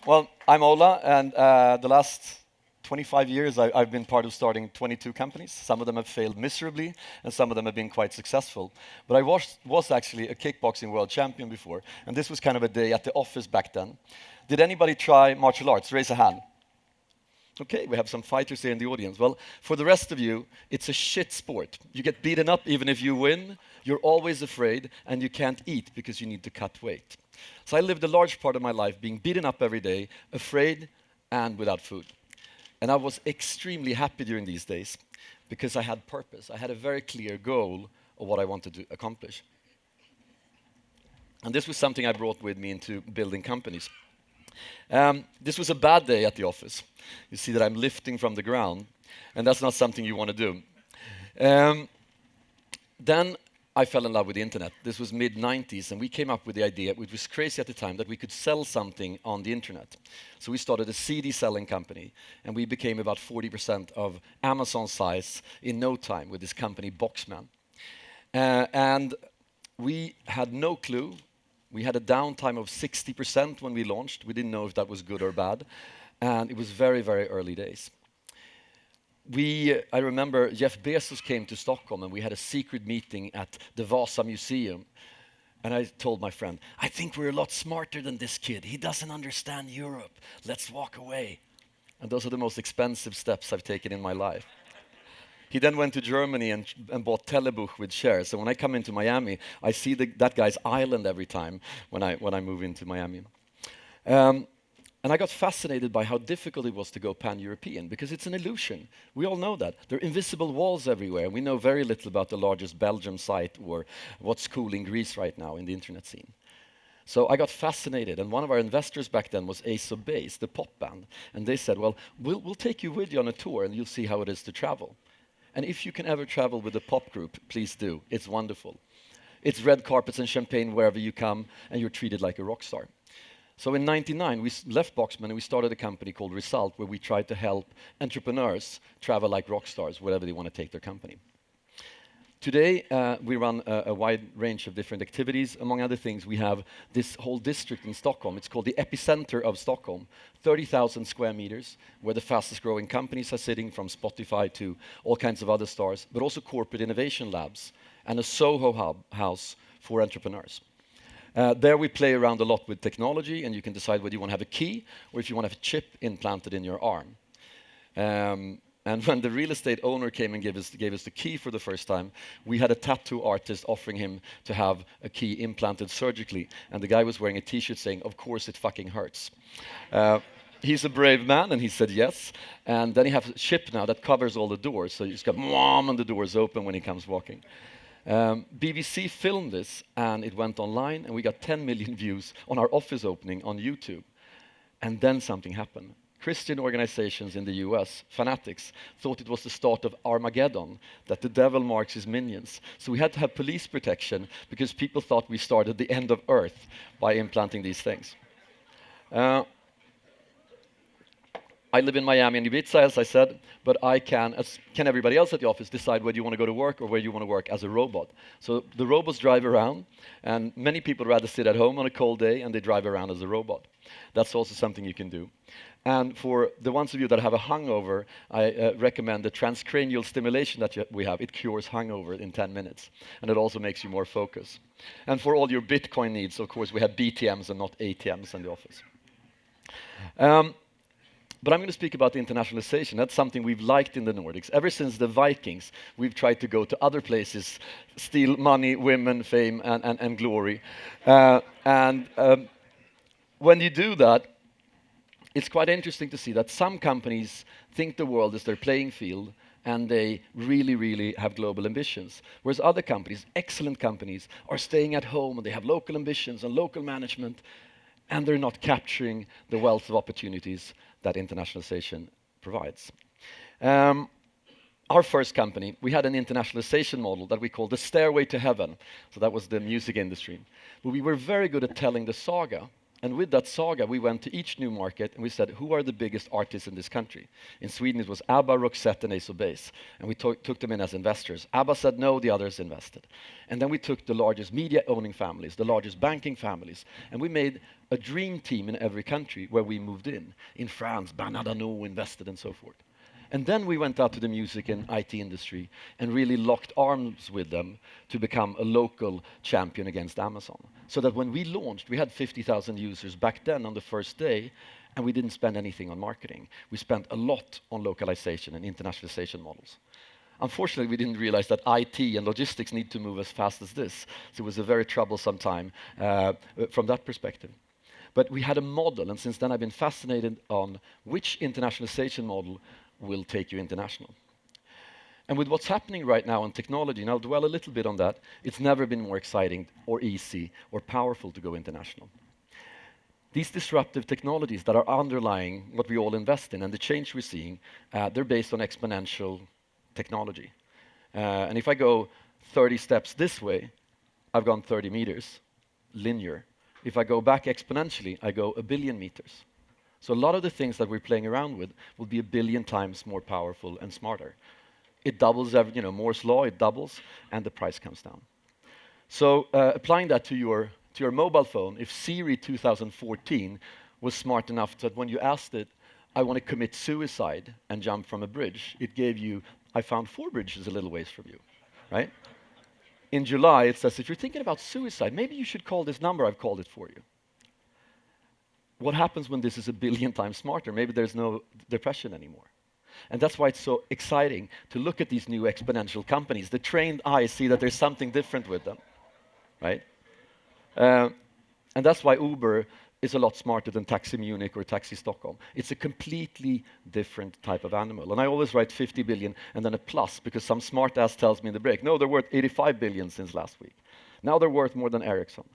Well, I'm Ola, and the last 25 years I've been part of starting 22 companies. Some of them have failed miserably, and some of them have been quite successful. But I was actually a kickboxing world champion before, and this was kind of a day at the office back then. Did anybody try martial arts? Raise a hand. Okay, we have some fighters here in the audience. Well, for the rest of you, it's a shit sport. You get beaten up even if you win, you're always afraid, and you can't eat because you need to cut weight. So I lived a large part of my life being beaten up every day, afraid, and without food. And I was extremely happy during these days because I had purpose. I had a very clear goal of what I wanted to accomplish. And this was something I brought with me into building companies. This was a bad day at the office. You see that I'm lifting from the ground, and that's not something you want to do. Then I fell in love with the internet. This was mid-90s, and we came up with the idea, which was crazy at the time, that we could sell something on the internet. So we started a CD selling company, and we became about 40% of Amazon size in no time with this company, Boxman. And we had no clue. We had a downtime of 60% when we launched. We didn't know if that was good or bad. And it was very, very early days. I remember Jeff Bezos came to Stockholm and we had a secret meeting at the Vasa Museum. And I told my friend, I think we're a lot smarter than this kid. He doesn't understand Europe. Let's walk away. And those are the most expensive steps I've taken in my life. He then went to Germany and bought Telebuch with shares. So when I come into Miami, I see that guy's island every time when I move into Miami. And I got fascinated by how difficult it was to go pan-European, because it's an illusion. We all know that. There are invisible walls everywhere. We know very little about the largest Belgium site or what's cool in Greece right now in the internet scene. So I got fascinated, and one of our investors back then was Ace of Base, the pop band. And they said, well, we'll take you with you on a tour, and you'll see how it is to travel. And if you can ever travel with a pop group, please do. It's wonderful. It's red carpets and champagne wherever you come, and you're treated like a rock star. So in '99, we left Boxman and we started a company called Result, where we tried to help entrepreneurs travel like rock stars wherever they want to take their company. Today, we run a wide range of different activities. Among other things, we have this whole district in Stockholm. It's called the epicenter of Stockholm, 30,000 square meters, where the fastest growing companies are sitting, from Spotify to all kinds of other stars, but also corporate innovation labs and a Soho house for entrepreneurs. There we play around a lot with technology, and you can decide whether you want to have a key or if you want to have a chip implanted in your arm. And when the real estate owner came and gave us the key for the first time, we had a tattoo artist offering him to have a key implanted surgically. And the guy was wearing a t-shirt saying, of course it fucking hurts. He's a brave man, and he said yes. And then he has a chip now that covers all the doors, so you just got mom and the doors open when he comes walking. BBC filmed this, and it went online, and we got 10 million views on our office opening on YouTube. And then something happened. Christian organizations in the US, fanatics, thought it was the start of Armageddon, that the devil marks his minions. So we had to have police protection because people thought we started the end of Earth by implanting these things. I live in Miami and Ibiza, as I said, but I can, as can everybody else at the office, decide whether you want to go to work or where you want to work as a robot. So the robots drive around, and many people rather sit at home on a cold day and they drive around as a robot. That's also something you can do. And for the ones of you that have a hangover, I recommend the transcranial stimulation that we have. It cures hangover in 10 minutes, and it also makes you more focused. And for all your Bitcoin needs, of course, we have BTMs and not ATMs in the office. But I'm going to speak about the internationalization. That's something we've liked in the Nordics. Ever since the Vikings, we've tried to go to other places, steal money, women, fame, and glory. When you do that, it's quite interesting to see that some companies think the world is their playing field, and they really, really have global ambitions. Whereas other companies, excellent companies, are staying at home, and they have local ambitions and local management, and they're not capturing the wealth of opportunities that internationalization provides. Our first company, we had an internationalization model that we called the Stairway to Heaven. So that was the music industry. But we were very good at telling the saga. And with that saga, we went to each new market and we said, who are the biggest artists in this country? In Sweden, it was ABBA, Roxette, and Ace of Base. And we took them in as investors. ABBA said no, the others invested. And then we took the largest media-owning families, the largest banking families, and we made a dream team in every country where we moved in. In France, Bernard Arnault invested and so forth. And then we went out to the music and IT industry and really locked arms with them to become a local champion against Amazon. So that when we launched, we had 50,000 users back then on the first day, and we didn't spend anything on marketing. We spent a lot on localization and internationalization models. Unfortunately, we didn't realize that IT and logistics need to move as fast as this. So it was a very troublesome time from that perspective. But we had a model, and since then I've been fascinated on which internationalization model will take you international. And with what's happening right now in technology, and I'll dwell a little bit on that, it's never been more exciting or easy or powerful to go international. These disruptive technologies that are underlying what we all invest in and the change we're seeing, they're based on exponential technology. And if I go 30 steps this way, I've gone 30 meters, linear. If I go back exponentially, I go 1 billion meters. So a lot of the things that we're playing around with will be 1 billion times more powerful and smarter. It doubles, Moore's law, it doubles, and the price comes down. So applying that to your mobile phone, if Siri 2014 was smart enough that when you asked it, I want to commit suicide and jump from a bridge, it gave you, I found 4 bridges a little ways from you, right? In July, it says, if you're thinking about suicide, maybe you should call this number, I've called it for you. What happens when this is 1 billion times smarter? Maybe there's no depression anymore. And that's why it's so exciting to look at these new exponential companies. The trained eyes see that there's something different with them, right? And that's why Uber is a lot smarter than Taxi Munich or Taxi Stockholm. It's a completely different type of animal. And I always write 50 billion and then a plus because some smart ass tells me in the break, no, they're worth 85 billion since last week. Now they're worth more than Ericsson.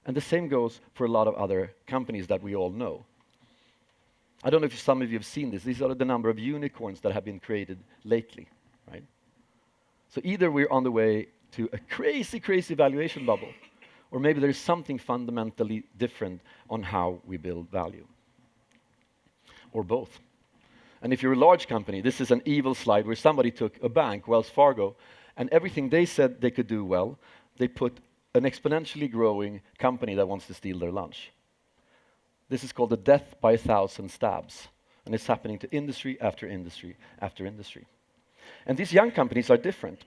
And the same goes for a lot of other companies that we all know. I don't know if some of you have seen this. These are the number of unicorns that have been created lately, right? So either we're on the way to a crazy, crazy valuation bubble, or maybe there's something fundamentally different on how we build value. Or both. And if you're a large company, this is an evil slide where somebody took a bank, Wells Fargo, and everything they said they could do well, they put an exponentially growing company that wants to steal their lunch. This is called the death by 1,000 stabs, and it's happening to industry after industry after industry. And these young companies are different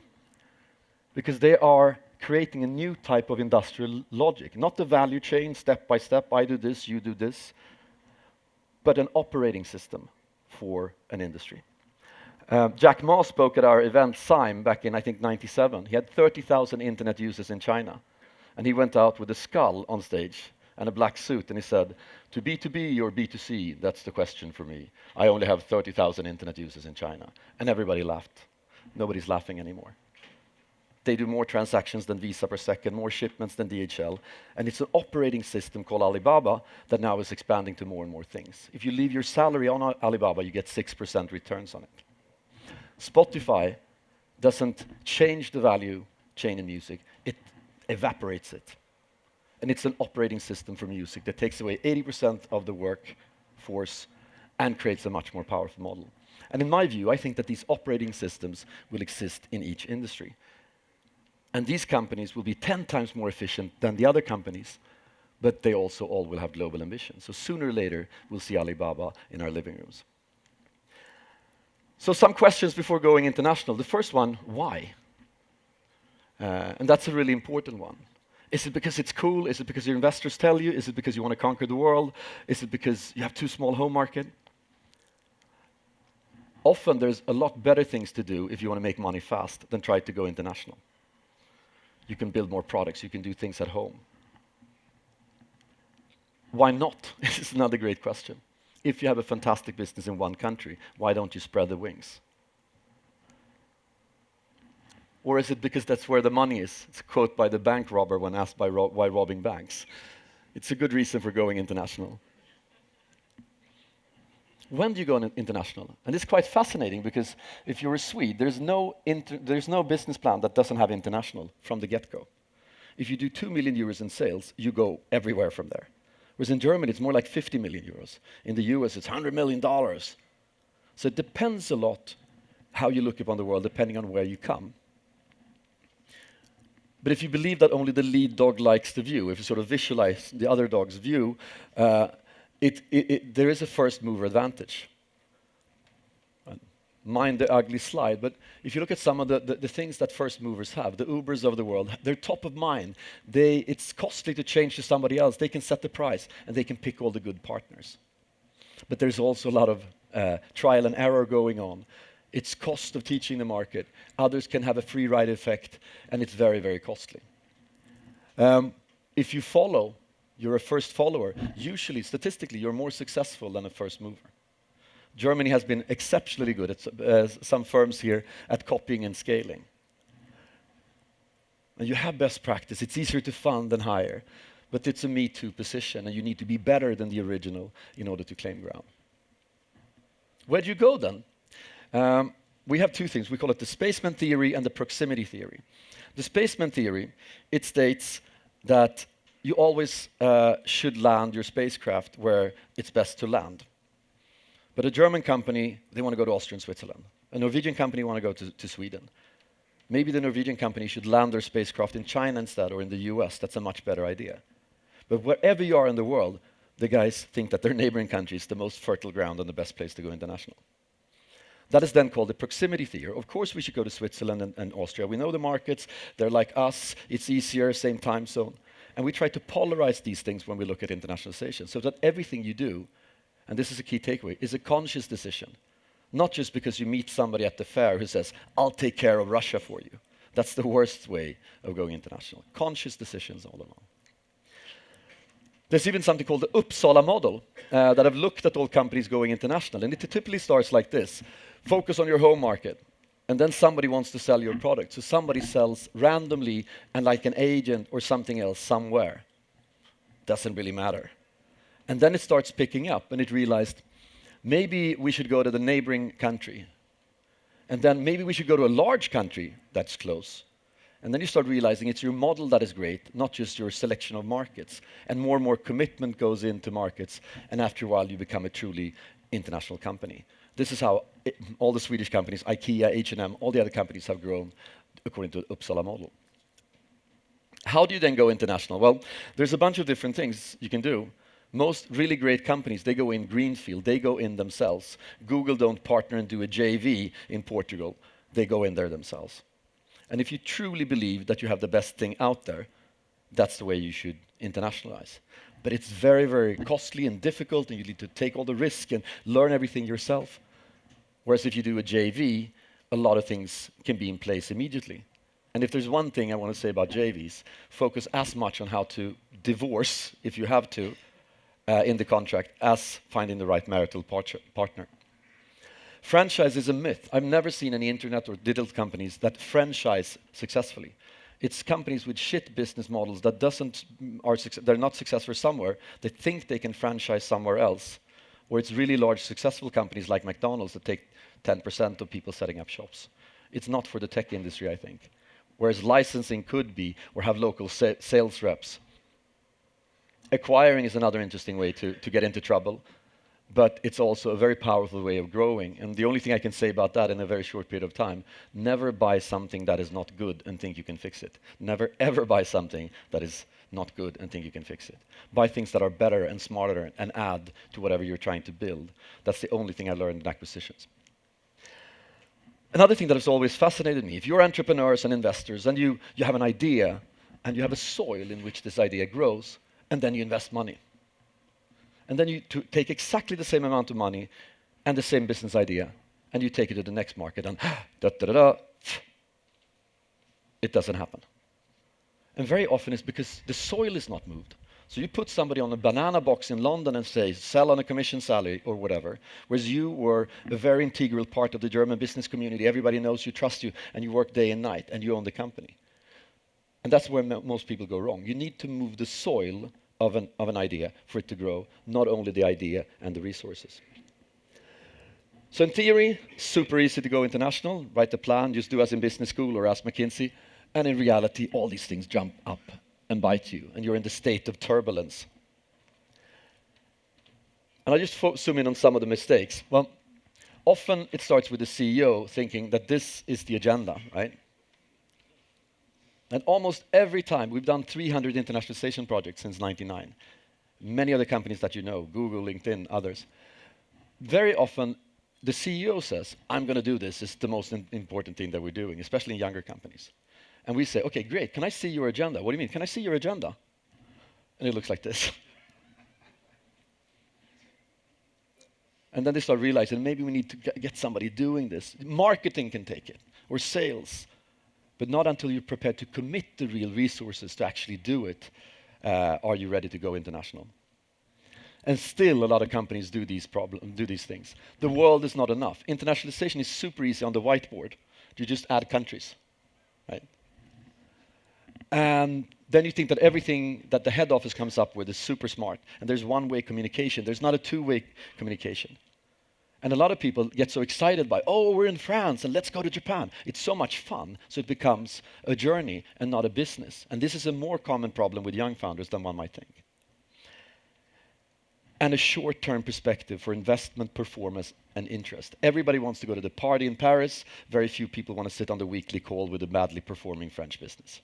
because they are creating a new type of industrial logic, not the value chain, step by step, I do this, you do this, but an operating system for an industry. Jack Ma spoke at our event, SIME, back in, I think, 97. He had 30,000 internet users in China. And he went out with a skull on stage and a black suit, and he said, to B2B or B2C, that's the question for me. I only have 30,000 internet users in China. And everybody laughed. Nobody's laughing anymore. They do more transactions than Visa per second, more shipments than DHL. And it's an operating system called Alibaba that now is expanding to more and more things. If you leave your salary on Alibaba, you get 6% returns on it. Spotify doesn't change the value chain in music, it evaporates it. And it's an operating system for music that takes away 80% of the workforce and creates a much more powerful model. And in my view, I think that these operating systems will exist in each industry. And these companies will be 10 times more efficient than the other companies, but they also all will have global ambitions. So sooner or later, we'll see Alibaba in our living rooms. So some questions before going international. The first one, why? And that's a really important one. Is it because it's cool? Is it because your investors tell you? Is it because you want to conquer the world? Is it because you have too small home market? Often there's a lot better things to do if you want to make money fast than try to go international. You can build more products, you can do things at home. Why not? This is another great question. If you have a fantastic business in one country, why don't you spread the wings? Or is it because that's where the money is? It's a quote by the bank robber when asked why robbing banks. It's a good reason for going international. When do you go international? And it's quite fascinating because if you're a Swede, there's no business plan that doesn't have international from the get-go. If you do 2 million euros in sales, you go everywhere from there. Whereas in Germany, it's more like 50 million euros. In the US, it's $100 million. So it depends a lot how you look upon the world, depending on where you come. But if you believe that only the lead dog likes the view, if you sort of visualize the other dog's view, there is a first mover advantage. Mind the ugly slide, but if you look at some of the things that first movers have, the Ubers of the world, they're top of mind. It's costly to change to somebody else. They can set the price, and they can pick all the good partners. But there's also a lot of trial and error going on. It's cost of teaching the market. Others can have a free ride effect, and it's very, very costly. If you follow, you're a first follower. Usually, statistically, you're more successful than a first mover. Germany has been exceptionally good at some firms here at copying and scaling. And you have best practice. It's easier to fund than hire, but it's a Me Too position, and you need to be better than the original in order to claim ground. Where do you go then? We have two things. We call it the spaceman theory and the proximity theory. The spaceman theory, it states that you always should land your spacecraft where it's best to land. But a German company, they want to go to Austria and Switzerland. A Norwegian company want to go to Sweden. Maybe the Norwegian company should land their spacecraft in China instead, or in the US. That's a much better idea. But wherever you are in the world, the guys think that their neighboring country is the most fertile ground and the best place to go international. That is then called the proximity theory. Of course, we should go to Switzerland and Austria. We know the markets. They're like us. It's easier, same time zone. And we try to polarize these things when we look at internationalization, so that everything you do, and this is a key takeaway, is a conscious decision. Not just because you meet somebody at the fair who says, I'll take care of Russia for you. That's the worst way of going international. Conscious decisions all along. There's even something called the Uppsala model that have looked at all companies going international. And it typically starts like this. Focus on your home market. And then somebody wants to sell your product. So somebody sells randomly and like an agent or something else somewhere. Doesn't really matter. And then it starts picking up, and it realized, maybe we should go to the neighboring country. And then maybe we should go to a large country that's close. And then you start realizing it's your model that is great, not just your selection of markets. And more commitment goes into markets, and after a while you become a truly international company. This is how all the Swedish companies, IKEA, H&M, all the other companies have grown according to the Uppsala model. How do you then go international? Well, there's a bunch of different things you can do. Most really great companies, they go in greenfield, they go in themselves. Google don't partner and do a JV in Portugal, they go in there themselves. And if you truly believe that you have the best thing out there, that's the way you should internationalize. But it's very, very costly and difficult, and you need to take all the risk and learn everything yourself. Whereas if you do a JV, a lot of things can be in place immediately. And if there's one thing I want to say about JVs, focus as much on how to divorce, if you have to, in the contract as finding the right marital partner. Franchise is a myth. I've never seen any internet or digital companies that franchise successfully. It's companies with shit business models that they're not successful somewhere. They think they can franchise somewhere else. Or it's really large successful companies like McDonald's that take 10% of people setting up shops. It's not for the tech industry, I think. Whereas licensing could be, or have local sales reps. Acquiring is another interesting way to get into trouble, but it's also a very powerful way of growing. And the only thing I can say about that in a very short period of time, never buy something that is not good and think you can fix it. Never ever buy something that is not good and think you can fix it. Buy things that are better and smarter and add to whatever you're trying to build. That's the only thing I learned in acquisitions. Another thing that has always fascinated me, if you're entrepreneurs and investors and you have an idea and you have a soil in which this idea grows, and then you invest money. And then you take exactly the same amount of money and the same business idea, and you take it to the next market, and it doesn't happen. And very often it's because the soil is not moved. So you put somebody on a banana box in London and say, sell on a commission salary or whatever, whereas you were a very integral part of the German business community. Everybody knows you, trust you, and you work day and night, and you own the company. And that's where most people go wrong. You need to move the soil of an idea for it to grow, not only the idea and the resources. So in theory, super easy to go international, write the plan, just do as in business school or ask McKinsey. And in reality, all these things jump up and bite you, and you're in the state of turbulence. And I just zoom in on some of the mistakes. Well, often it starts with the CEO thinking that this is the agenda, right? And almost every time, we've done 300 internationalization projects since '99. Many of the companies that you know, Google, LinkedIn, others. Very often, the CEO says, I'm going to do this. It's the most important thing that we're doing, especially in younger companies. And we say, okay, great. Can I see your agenda? What do you mean? Can I see your agenda? And it looks like this. And then they start realizing maybe we need to get somebody doing this. Marketing can take it, or sales. But not until you're prepared to commit the real resources to actually do it, are you ready to go international. And still, a lot of companies do these things. The world is not enough. Internationalization is super easy on the whiteboard. You just add countries, right? And then you think that everything that the head office comes up with is super smart, and there's one-way communication. There's not a two-way communication. And a lot of people get so excited by, oh, we're in France, and let's go to Japan. It's so much fun, so it becomes a journey and not a business. And this is a more common problem with young founders than one might think. And a short-term perspective for investment, performance, and interest. Everybody wants to go to the party in Paris. Very few people want to sit on the weekly call with a badly performing French business.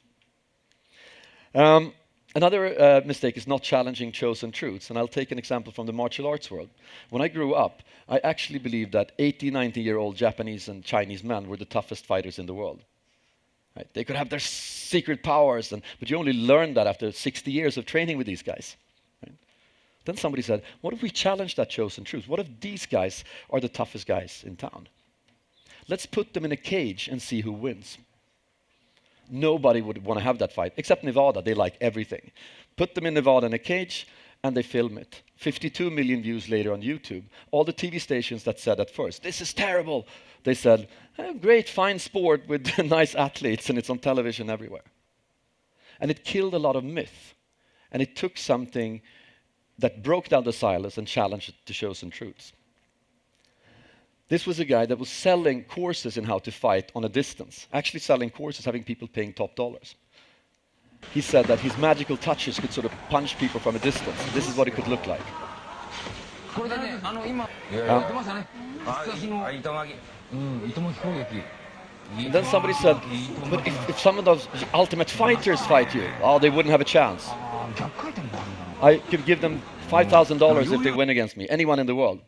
Another mistake is not challenging chosen truths. And I'll take an example from the martial arts world. When I grew up, I actually believed that 80, 90-year-old Japanese and Chinese men were the toughest fighters in the world. Right? They could have their secret powers, but you only learn that after 60 years of training with these guys. Right? Then somebody said, what if we challenge that chosen truth? What if these guys are the toughest guys in town? Let's put them in a cage and see who wins. Nobody would want to have that fight, except Nevada. They like everything. Put them in Nevada in a cage, and they film it. 52 million views later on YouTube. All the TV stations that said at first, this is terrible, they said, great, fine sport with nice athletes, and it's on television everywhere. And it killed a lot of myth. And it took something that broke down the silos and challenged it to show some truths. This was a guy that was selling courses in how to fight on a distance, actually selling courses, having people paying top dollars. He said that his magical touches could sort of punch people from a distance. This is what it could look like. And then somebody said, but if some of those ultimate fighters fight you, they wouldn't have a chance. I could give them $5,000 if they win against me, anyone in the world.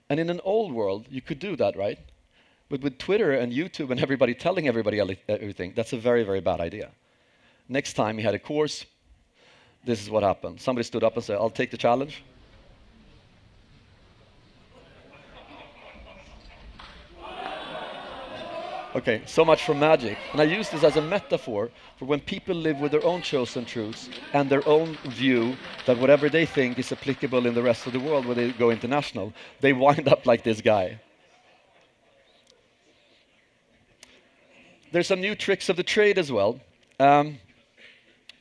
And in an old world, you could do that, right? But with Twitter and YouTube and everybody telling everybody everything, that's a very, very bad idea. Next time he had a course, this is what happened. Somebody stood up and said, I'll take the challenge. Okay, so much for magic. And I use this as a metaphor for when people live with their own chosen truths and their own view that whatever they think is applicable in the rest of the world when they go international, they wind up like this guy. There's some new tricks of the trade as well.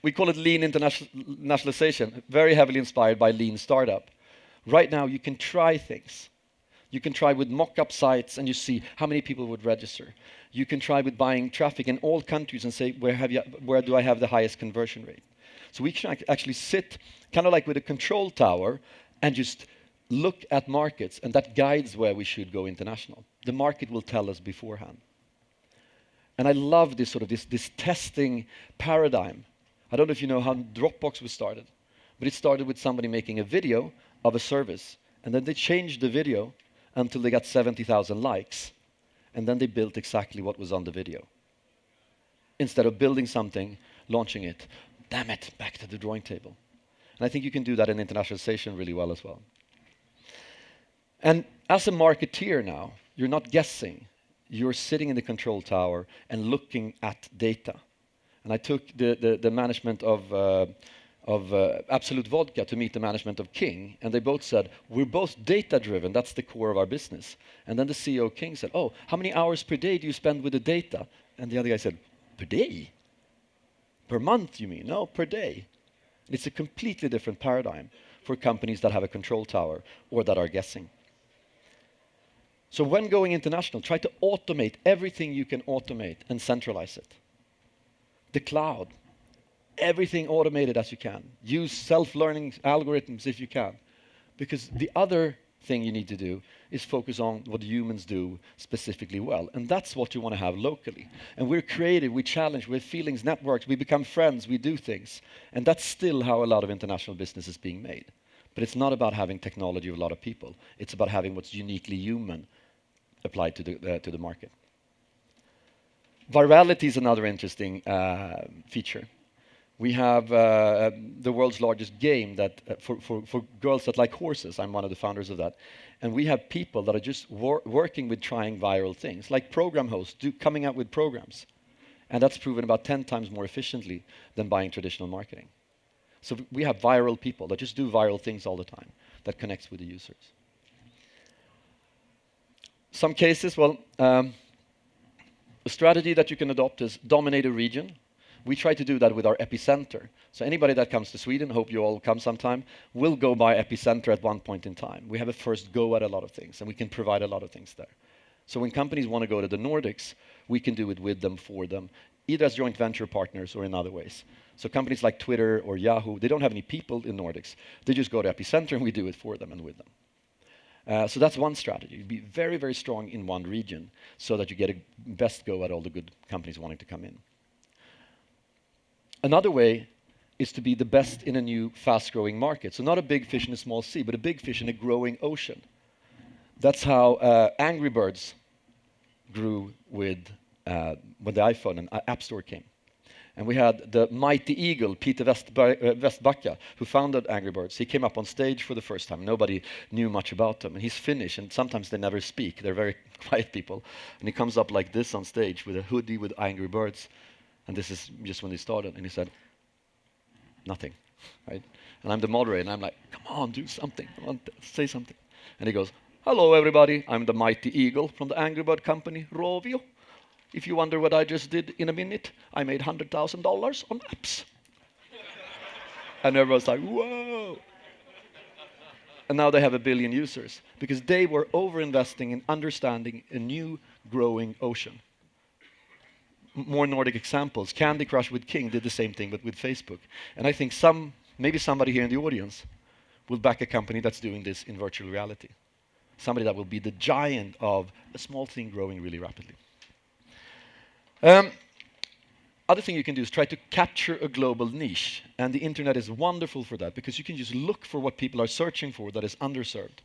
We call it lean internationalization, very heavily inspired by lean startup. Right now, you can try things. You can try with mock-up sites and you see how many people would register. You can try with buying traffic in all countries and say, where do I have the highest conversion rate? So we can actually sit kind of like with a control tower and just look at markets, and that guides where we should go international. The market will tell us beforehand. And I love this sort of this testing paradigm. I don't know if you know how Dropbox was started, but it started with somebody making a video of a service, and then they changed the video until they got 70,000 likes. And then they built exactly what was on the video. Instead of building something, launching it, damn it, back to the drawing table. And I think you can do that in internationalization really well as well. And as a marketeer now, you're not guessing. You're sitting in the control tower and looking at data. And I took the management of Absolute Vodka to meet the management of King, and they both said, we're both data-driven, that's the core of our business. And then the CEO of King said, how many hours per day do you spend with the data? And the other guy said, per day? Per month, you mean? No, per day. And it's a completely different paradigm for companies that have a control tower or that are guessing. So when going international, try to automate everything you can automate and centralize it. The cloud. Everything automated as you can. Use self-learning algorithms if you can. Because the other thing you need to do is focus on what humans do specifically well. And that's what you want to have locally. And we're creative, we challenge, we have feelings, networks, we become friends, we do things. And that's still how a lot of international business is being made. But it's not about having technology of a lot of people. It's about having what's uniquely human applied to the market. Virality is another interesting feature. We have the world's largest game that for girls that like horses. I'm one of the founders of that. And we have people that are just working with trying viral things, like program hosts coming out with programs. And that's proven about 10 times more efficiently than buying traditional marketing. So we have viral people that just do viral things all the time that connects with the users. Some cases, well, a strategy that you can adopt is dominate a region. We try to do that with our epicenter. So anybody that comes to Sweden, hope you all come sometime, will go by epicenter at one point in time. We have a first go at a lot of things, and we can provide a lot of things there. So when companies want to go to the Nordics, we can do it with them, for them, either as joint venture partners or in other ways. So companies like Twitter or Yahoo, they don't have any people in Nordics. They just go to epicenter and we do it for them and with them. So that's one strategy. Be very, very strong in one region so that you get a best go at all the good companies wanting to come in. Another way is to be the best in a new, fast-growing market. So not a big fish in a small sea, but a big fish in a growing ocean. That's how Angry Birds grew with when the iPhone and App Store came. And we had the mighty eagle, Peter Westbacka, who founded Angry Birds. He came up on stage for the first time. Nobody knew much about them. And he's Finnish, and sometimes they never speak. They're very quiet people. And he comes up like this on stage with a hoodie with Angry Birds. And this is just when they started. And he said, nothing, right? And I'm the moderator, and I'm like, come on, do something. Come on, say something. And he goes, hello, everybody. I'm the mighty eagle from the Angry Bird company, Rovio. If you wonder what I just did in a minute, I made $100,000 on apps. And everyone's like, whoa. And now they have 1 billion users because they were over-investing in understanding a new growing ocean. More Nordic examples. Candy Crush with King did the same thing, but with Facebook. And I think maybe somebody here in the audience will back a company that's doing this in virtual reality. Somebody that will be the giant of a small thing growing really rapidly. Other thing you can do is try to capture a global niche. And the internet is wonderful for that because you can just look for what people are searching for that is underserved.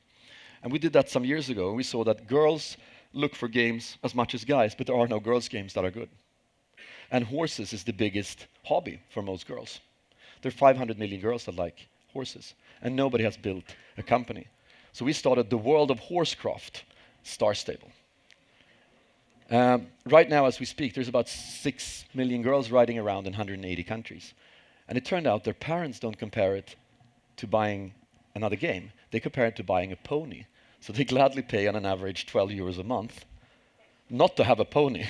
And we did that some years ago, and we saw that girls look for games as much as guys, but there are no girls' games that are good. And horses is the biggest hobby for most girls. There are 500 million girls that like horses, and nobody has built a company. So we started the World of Horsecraft Star Stable. Right now, as we speak, there's about 6 million girls riding around in 180 countries. And it turned out their parents don't compare it to buying another game. They compare it to buying a pony. So they gladly pay on an average 12 euros a month not to have a pony.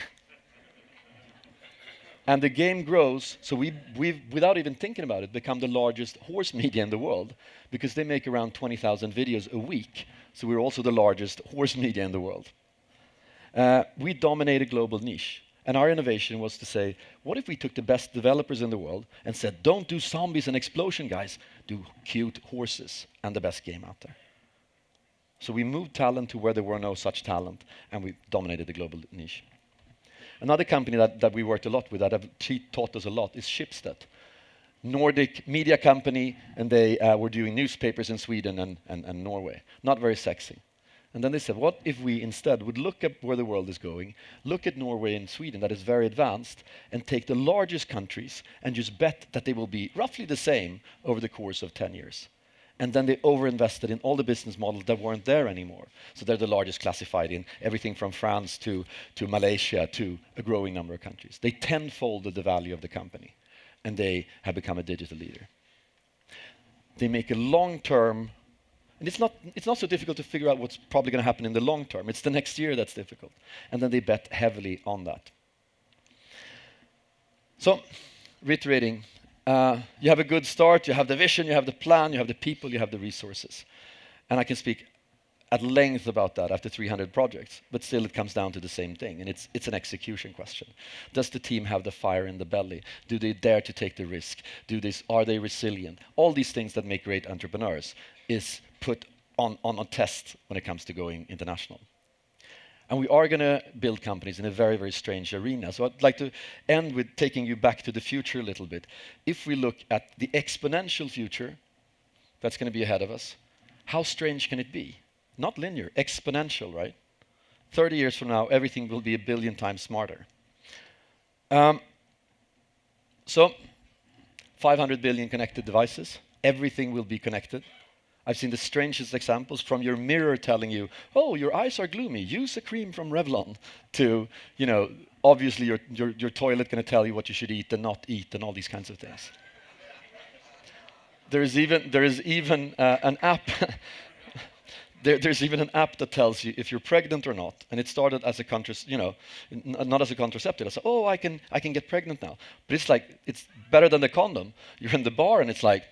And the game grows, so we've, without even thinking about it, become the largest horse media in the world because they make around 20,000 videos a week. So we're also the largest horse media in the world. We dominate a global niche. And our innovation was to say, what if we took the best developers in the world and said, don't do zombies and explosion, guys. Do cute horses and the best game out there. So we moved talent to where there were no such talent, and we dominated the global niche. Another company that we worked a lot with, that have taught us a lot, is Schibsted. Nordic media company, and they were doing newspapers in Sweden and Norway. Not very sexy. And then they said, what if we instead would look at where the world is going, look at Norway and Sweden that is very advanced, and take the largest countries and just bet that they will be roughly the same over the course of 10 years. And then they overinvested in all the business models that weren't there anymore. So they're the largest classified in everything from France to Malaysia to a growing number of countries. They tenfolded the value of the company, and they have become a digital leader. They make a long-term. And it's not so difficult to figure out what's probably going to happen in the long term. It's the next year that's difficult. And then they bet heavily on that. So, reiterating, you have a good start, you have the vision, you have the plan, you have the people, you have the resources. And I can speak at length about that after 300 projects, but still it comes down to the same thing, and it's an execution question. Does the team have the fire in the belly? Do they dare to take the risk? Are they resilient? All these things that make great entrepreneurs is put on a test when it comes to going international. And we are going to build companies in a very, very strange arena. So I'd like to end with taking you back to the future a little bit. If we look at the exponential future that's going to be ahead of us, how strange can it be? Not linear, exponential, right? 30 years from now, everything will be 1 billion times smarter. So 500 billion connected devices. Everything will be connected. I've seen the strangest examples, from your mirror telling you, oh, your eyes are gloomy, use a cream from Revlon, to, obviously your toilet going to tell you what you should eat and not eat, and all these kinds of things. There is even an app. There's even an app that tells you if you're pregnant or not, and it started as a not as a contraceptive. I said, oh, I can get pregnant now, but it's like it's better than the condom. You're in the bar, and it's like,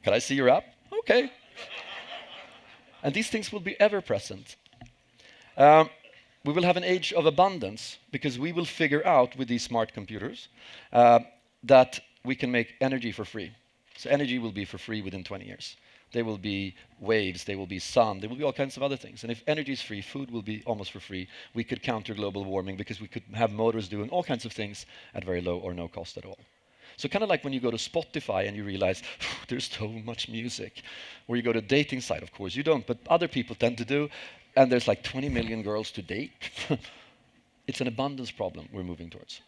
can I see your app? Okay. And these things will be ever present. We will have an age of abundance because we will figure out with these smart computers that we can make energy for free. So energy will be for free within 20 years. There will be waves, there will be sun, there will be all kinds of other things. And if energy is free, food will be almost for free. We could counter global warming because we could have motors doing all kinds of things at very low or no cost at all. So kind of like when you go to Spotify and you realize, there's so much music. Or you go to a dating site, of course, you don't, but other people tend to do, and there's like 20 million girls to date. It's an abundance problem we're moving towards.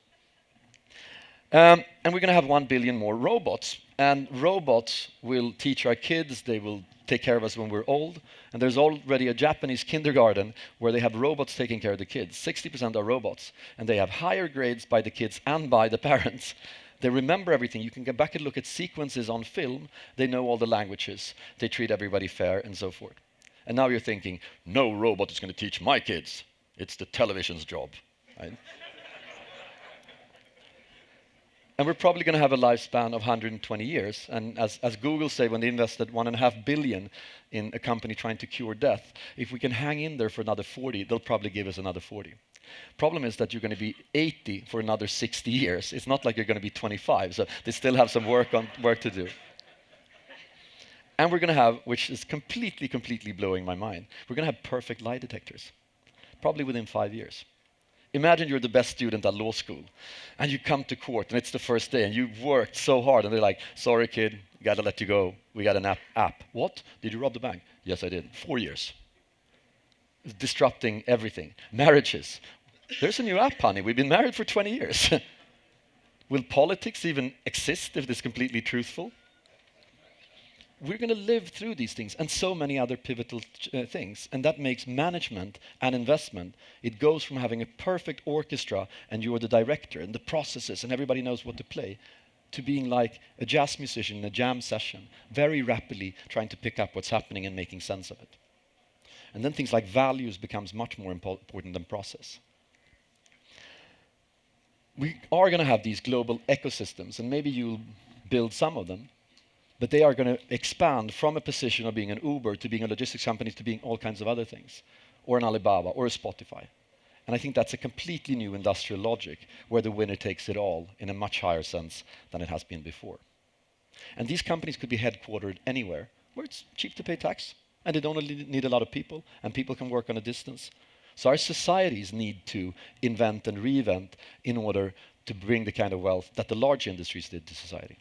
And we're going to have 1 billion more robots. And robots will teach our kids, they will take care of us when we're old. And there's already a Japanese kindergarten where they have robots taking care of the kids. 60% are robots. And they have higher grades by the kids and by the parents. They remember everything. You can go back and look at sequences on film. They know all the languages. They treat everybody fair and so forth. And now you're thinking, no robot is going to teach my kids. It's the television's job. Right? And we're probably going to have a lifespan of 120 years. And as Google say, when they invested 1.5 billion in a company trying to cure death, if we can hang in there for another 40, they'll probably give us another 40. Problem is that you're going to be 80 for another 60 years. It's not like you're going to be 25, so they still have some work to do. And we're going to have, which is completely blowing my mind, we're going to have perfect lie detectors, probably within 5 years. Imagine you're the best student at law school, and you come to court, and it's the first day, and you've worked so hard, and they're like, sorry, kid, got to let you go. We got an app. What? Did you rob the bank? Yes, I did. 4 years. It's disrupting everything. Marriages. There's a new app, honey. We've been married for 20 years. Will politics even exist if it's completely truthful? We're going to live through these things and so many other pivotal things. And that makes management and investment. It goes from having a perfect orchestra and you're the director and the processes and everybody knows what to play, to being like a jazz musician in a jam session, very rapidly trying to pick up what's happening and making sense of it. And then things like values becomes much more important than process. We are going to have these global ecosystems, and maybe you'll build some of them. But they are going to expand from a position of being an Uber to being a logistics company to being all kinds of other things, or an Alibaba, or a Spotify. And I think that's a completely new industrial logic where the winner takes it all in a much higher sense than it has been before. And these companies could be headquartered anywhere where it's cheap to pay tax, and they don't need a lot of people, and people can work on a distance. So our societies need to invent and reinvent in order to bring the kind of wealth that the large industries did to society.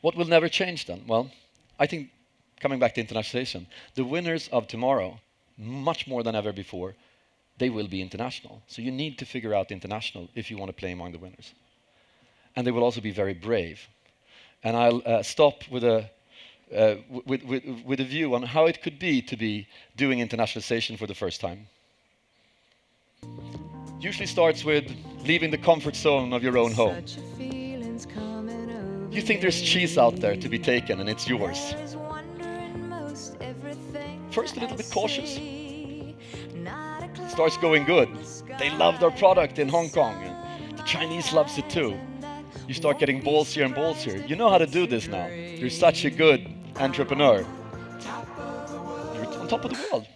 What will never change then? Well, I think, coming back to internationalization, the winners of tomorrow, much more than ever before, they will be international. So you need to figure out international if you want to play among the winners. And they will also be very brave. And I'll stop with a view on how it could be to be doing internationalization for the first time. Usually starts with leaving the comfort zone of your own home. You think there's cheese out there to be taken and it's yours. First a little bit cautious. Starts going good. They loved our product in Hong Kong. And the Chinese loves it too. You start getting ballsier and ballsier. You know how to do this now. You're such a good entrepreneur. You're on top of the world.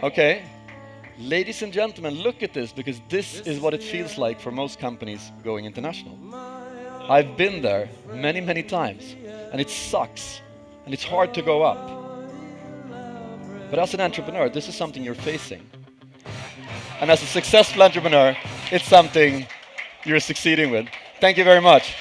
Okay. Ladies and gentlemen, look at this, because this is what it feels like for most companies going international. I've been there many, many times, and it sucks, and it's hard to go up. But as an entrepreneur, this is something you're facing. And as a successful entrepreneur, it's something you're succeeding with. Thank you very much.